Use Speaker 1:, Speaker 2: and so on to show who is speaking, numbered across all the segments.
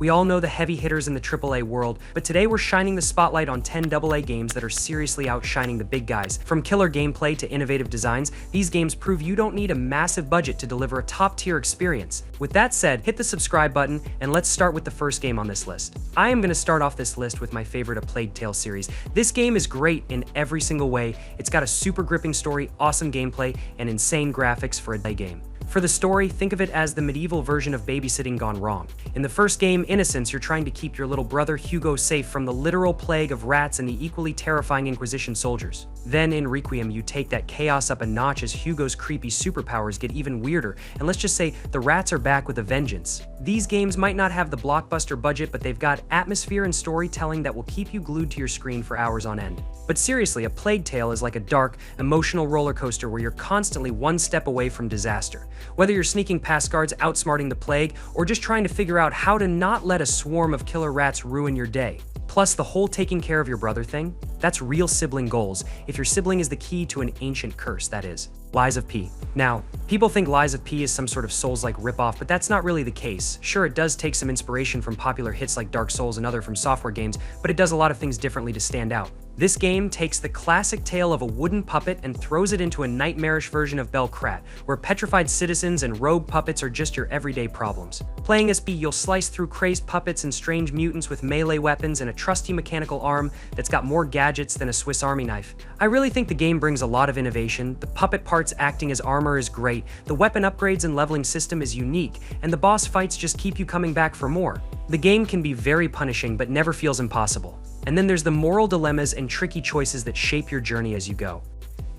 Speaker 1: We all know the heavy hitters in the AAA world, but today we're shining the spotlight on 10 AA games that are seriously outshining the big guys. From killer gameplay to innovative designs, these games prove you don't need a massive budget to deliver a top-tier experience. With that said, hit the subscribe button and let's start with the first game on this list. I am going to start off this list with my favorite, A Plague Tale series. This game is great in every single way. It's got a super gripping story, awesome gameplay, and insane graphics for a day game. For the story, think of it as the medieval version of babysitting gone wrong. In the first game, Innocence, you're trying to keep your little brother Hugo safe from the literal plague of rats and the equally terrifying Inquisition soldiers. Then in Requiem, you take that chaos up a notch as Hugo's creepy superpowers get even weirder, and let's just say the rats are back with a vengeance. These games might not have the blockbuster budget, but they've got atmosphere and storytelling that will keep you glued to your screen for hours on end. But seriously, A Plague Tale is like a dark, emotional roller coaster where you're constantly one step away from disaster. Whether you're sneaking past guards, outsmarting the plague, or just trying to figure out how to not let a swarm of killer rats ruin your day. Plus, the whole taking care of your brother thing, that's real sibling goals, if your sibling is the key to an ancient curse, that is. Lies of P. Now, people think Lies of P is some sort of Souls-like ripoff, but that's not really the case. Sure, it does take some inspiration from popular hits like Dark Souls and other From Software games, but it does a lot of things differently to stand out. This game takes the classic tale of a wooden puppet and throws it into a nightmarish version of Belkrat, where petrified citizens and rogue puppets are just your everyday problems. Playing as P, you'll slice through crazed puppets and strange mutants with melee weapons and a trusty mechanical arm that's got more gadgets than a Swiss Army knife. I really think the game brings a lot of innovation. The puppet parts acting as armor is great, the weapon upgrades and leveling system is unique, and the boss fights just keep you coming back for more. The game can be very punishing but never feels impossible. And then there's the moral dilemmas and tricky choices that shape your journey as you go.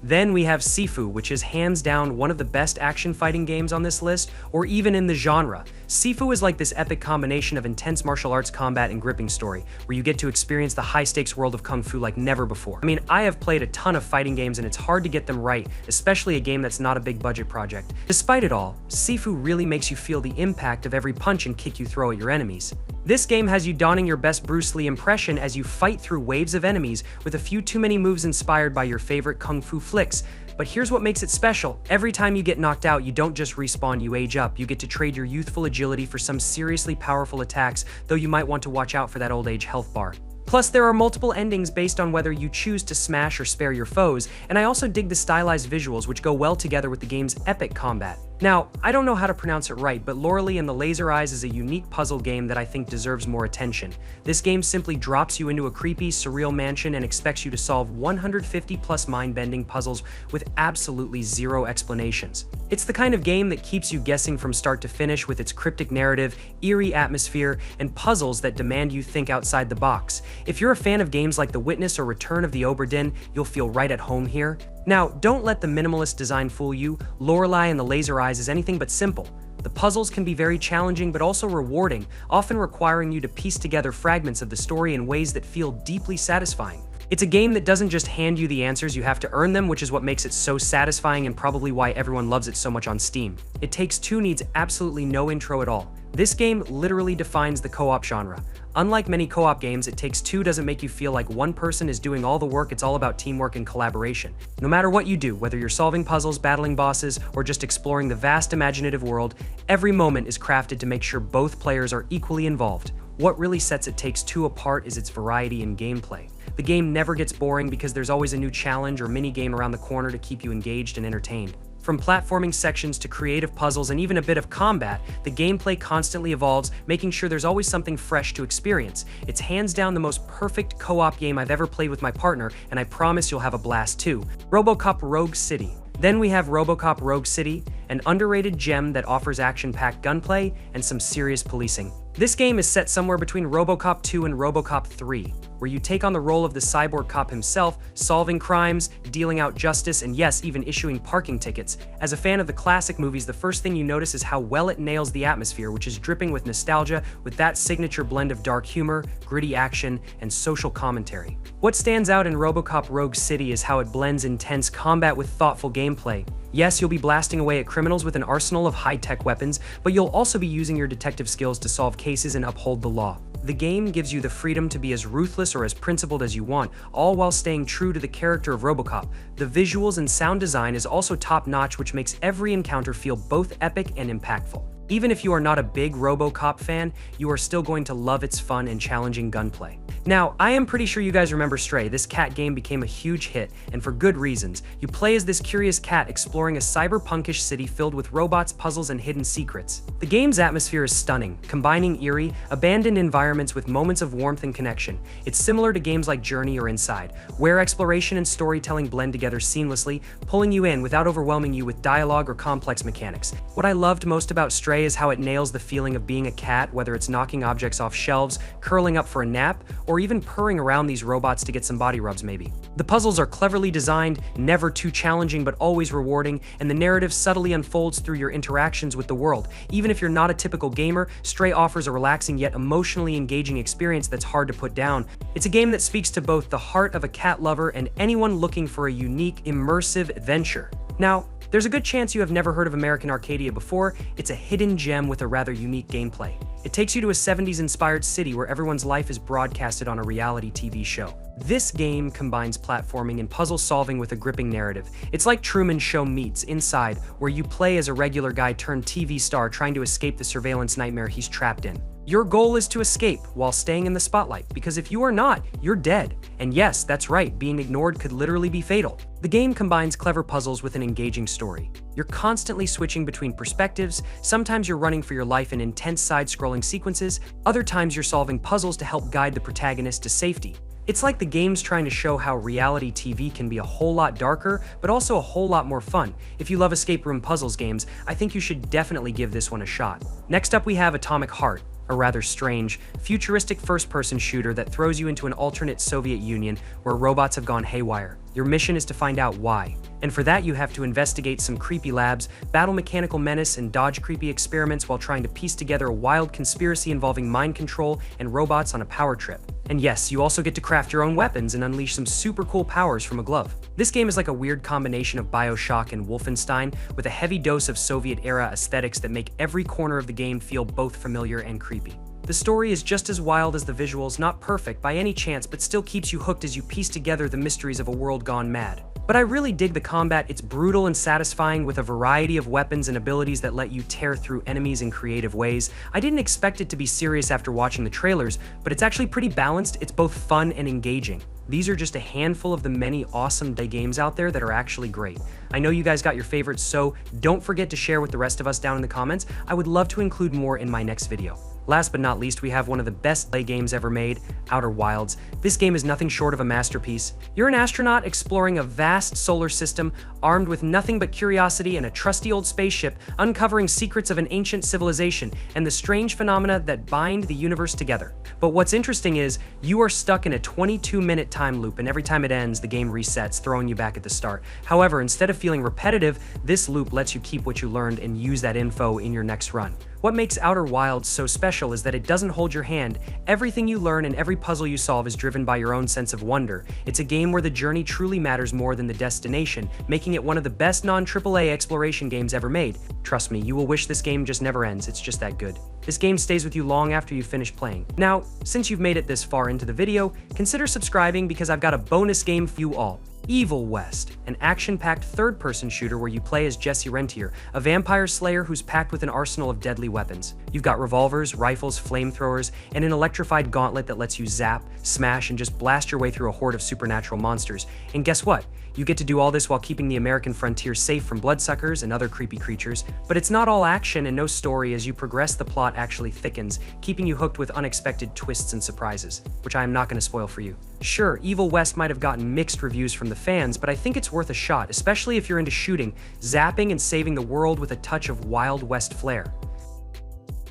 Speaker 1: Then we have Sifu, which is hands down one of the best action fighting games on this list, or even in the genre. Sifu is like this epic combination of intense martial arts combat and gripping story, where you get to experience the high-stakes world of Kung Fu like never before. I mean, I have played a ton of fighting games and it's hard to get them right, especially a game that's not a big budget project. Despite it all, Sifu really makes you feel the impact of every punch and kick you throw at your enemies. This game has you donning your best Bruce Lee impression as you fight through waves of enemies with a few too many moves inspired by your favorite Kung Fu flicks. But here's what makes it special. Every time you get knocked out, you don't just respawn, you age up. You get to trade your youthful agility for some seriously powerful attacks, though you might want to watch out for that old age health bar. Plus, there are multiple endings based on whether you choose to smash or spare your foes, and I also dig the stylized visuals which go well together with the game's epic combat. Now, I don't know how to pronounce it right, but Lorelei and the Laser Eyes is a unique puzzle game that I think deserves more attention. This game simply drops you into a creepy, surreal mansion and expects you to solve 150 plus mind-bending puzzles with absolutely zero explanations. It's the kind of game that keeps you guessing from start to finish with its cryptic narrative, eerie atmosphere, and puzzles that demand you think outside the box. If you're a fan of games like The Witness or Return of the Obra Dinn, you'll feel right at home here. Now, don't let the minimalist design fool you. Lorelei and the Laser Eyes is anything but simple. The puzzles can be very challenging but also rewarding, often requiring you to piece together fragments of the story in ways that feel deeply satisfying. It's a game that doesn't just hand you the answers, you have to earn them, which is what makes it so satisfying and probably why everyone loves it so much on Steam. It Takes Two needs absolutely no intro at all. This game literally defines the co-op genre. Unlike many co-op games, It Takes Two doesn't make you feel like one person is doing all the work. It's all about teamwork and collaboration. No matter what you do, whether you're solving puzzles, battling bosses, or just exploring the vast imaginative world, every moment is crafted to make sure both players are equally involved. What really sets It Takes Two apart is its variety in gameplay. The game never gets boring because there's always a new challenge or mini-game around the corner to keep you engaged and entertained. From platforming sections to creative puzzles and even a bit of combat, the gameplay constantly evolves, making sure there's always something fresh to experience. It's hands down the most perfect co-op game I've ever played with my partner, and I promise you'll have a blast too. RoboCop Rogue City. Then we have RoboCop Rogue City, an underrated gem that offers action-packed gunplay and some serious policing. This game is set somewhere between RoboCop 2 and RoboCop 3, where you take on the role of the cyborg cop himself, solving crimes, dealing out justice, and yes, even issuing parking tickets. As a fan of the classic movies, the first thing you notice is how well it nails the atmosphere, which is dripping with nostalgia, with that signature blend of dark humor, gritty action, and social commentary. What stands out in RoboCop Rogue City is how it blends intense combat with thoughtful gameplay. Yes, you'll be blasting away at criminals with an arsenal of high-tech weapons, but you'll also be using your detective skills to solve cases and uphold the law. The game gives you the freedom to be as ruthless or as principled as you want, all while staying true to the character of RoboCop. The visuals and sound design is also top-notch, which makes every encounter feel both epic and impactful. Even if you are not a big RoboCop fan, you are still going to love its fun and challenging gunplay. Now, I am pretty sure you guys remember Stray. This cat game became a huge hit, and for good reasons. You play as this curious cat exploring a cyberpunkish city filled with robots, puzzles, and hidden secrets. The game's atmosphere is stunning, combining eerie, abandoned environments with moments of warmth and connection. It's similar to games like Journey or Inside, where exploration and storytelling blend together seamlessly, pulling you in without overwhelming you with dialogue or complex mechanics. What I loved most about Stray is how it nails the feeling of being a cat, whether it's knocking objects off shelves, curling up for a nap, or even purring around these robots to get some body rubs maybe. The puzzles are cleverly designed, never too challenging but always rewarding, and the narrative subtly unfolds through your interactions with the world. Even if you're not a typical gamer, Stray offers a relaxing yet emotionally engaging experience that's hard to put down. It's a game that speaks to both the heart of a cat lover and anyone looking for a unique, immersive adventure. Now, there's a good chance you have never heard of American Arcadia before. It's a hidden gem with a rather unique gameplay. It takes you to a 70s-inspired city where everyone's life is broadcasted on a reality TV show. This game combines platforming and puzzle solving with a gripping narrative. It's like Truman Show meets Inside, where you play as a regular guy turned TV star trying to escape the surveillance nightmare he's trapped in. Your goal is to escape while staying in the spotlight, because if you are not, you're dead. And yes, that's right, being ignored could literally be fatal. The game combines clever puzzles with an engaging story. You're constantly switching between perspectives. Sometimes you're running for your life in intense side-scrolling sequences. Other times you're solving puzzles to help guide the protagonist to safety. It's like the game's trying to show how reality TV can be a whole lot darker, but also a whole lot more fun. If you love escape room puzzles games, I think you should definitely give this one a shot. Next up we have Atomic Heart, a rather strange, futuristic first-person shooter that throws you into an alternate Soviet Union where robots have gone haywire. Your mission is to find out why. And for that you have to investigate some creepy labs, battle mechanical menace, and dodge creepy experiments while trying to piece together a wild conspiracy involving mind control and robots on a power trip. And yes, you also get to craft your own weapons and unleash some super cool powers from a glove. This game is like a weird combination of BioShock and Wolfenstein, with a heavy dose of Soviet-era aesthetics that make every corner of the game feel both familiar and creepy. The story is just as wild as the visuals, not perfect by any chance, but still keeps you hooked as you piece together the mysteries of a world gone mad. But I really dig the combat. It's brutal and satisfying, with a variety of weapons and abilities that let you tear through enemies in creative ways. I didn't expect it to be serious after watching the trailers, but it's actually pretty balanced. It's both fun and engaging. These are just a handful of the many awesome day games out there that are actually great. I know you guys got your favorites, so don't forget to share with the rest of us down in the comments. I would love to include more in my next video. Last but not least, we have one of the best play games ever made, Outer Wilds. This game is nothing short of a masterpiece. You're an astronaut exploring a vast solar system, armed with nothing but curiosity and a trusty old spaceship, uncovering secrets of an ancient civilization and the strange phenomena that bind the universe together. But what's interesting is, you are stuck in a 22-minute time loop, and every time it ends, the game resets, throwing you back at the start. However, instead of feeling repetitive, this loop lets you keep what you learned and use that info in your next run. What makes Outer Wilds so special is that it doesn't hold your hand. Everything you learn and every puzzle you solve is driven by your own sense of wonder. It's a game where the journey truly matters more than the destination, making it one of the best non-AAA exploration games ever made. Trust me, you will wish this game just never ends. It's just that good. This game stays with you long after you finish playing. Now, since you've made it this far into the video, consider subscribing because I've got a bonus game for you all. Evil West, an action-packed third-person shooter where you play as Jesse Rentier, a vampire slayer who's packed with an arsenal of deadly weapons. You've got revolvers, rifles, flamethrowers, and an electrified gauntlet that lets you zap, smash, and just blast your way through a horde of supernatural monsters. And guess what? You get to do all this while keeping the American frontier safe from bloodsuckers and other creepy creatures. But it's not all action and no story. As you progress, the plot actually thickens, keeping you hooked with unexpected twists and surprises, which I am not going to spoil for you. Sure, Evil West might have gotten mixed reviews from the fans, but I think it's worth a shot, especially if you're into shooting, zapping, and saving the world with a touch of Wild West flair.